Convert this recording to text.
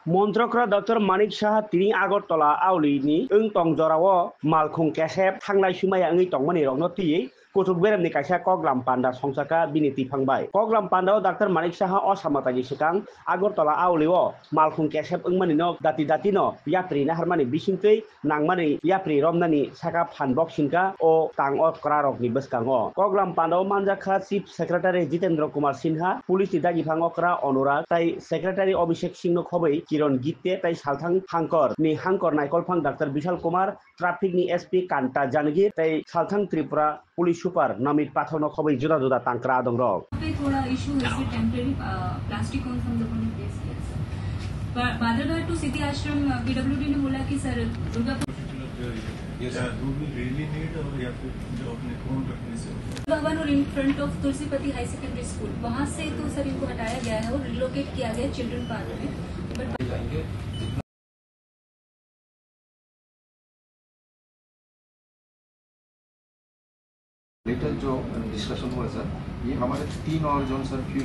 मन्त्रक्रा doctor Manik Saha तिनी आगरतला आवलिनि ओंतं जराव मालखुं केसेब थांनाय सुमाया ओंइ तंमनि रंनो तियै कुटुब बेरामनि कायसा कग्लाम पान्डा संसाका बिनति फांबाय कग्लाम पान्डाव डॉक्टर मानिक साहा असामातानि सिगां आगरतला आवलिओ मालखुं केसेब ओंमानि न दाति दाति न यात्री नाहारमानि बिसिंकै नांमानि यात्री रमनानि साका फानबक सिनका ओ तां अक्रारकनि बसकांगो कग्लाम पान्डाव मानजाखा चीफ सेक्रेटारि जितेन्द्र कुमार सिन्हा पुलिसनि दागिफां अक्रा अनुराग ताई सेक्रेटारि अभिषेक सिंह खबै किरण गित्ते ताई सालथां हांकर नि हांकर नायकलफां डॉक्टर विशाल कुमार ट्राफिक नि एसपी कांता जानगीर ताई सालथां त्रिपुरा पुलिस सुपार नमित पाथरनो खबै जुदा जुदा तांक्रा दं रक थोड़ा इशू है इसमें temporary plastic on from the place पर Badalghat to city Ashram PWD ने बोला कि सर दुर्गा भवन और in front of Tulsipati high secondary school वहां से तो सर इनको हटाया गया है और रिलोकेट किया गया चिल्ड्रन पार्क में बट लेटर जो डिस्कशन हुआ सर ये हमारे 3 और जोन सर फ्यूज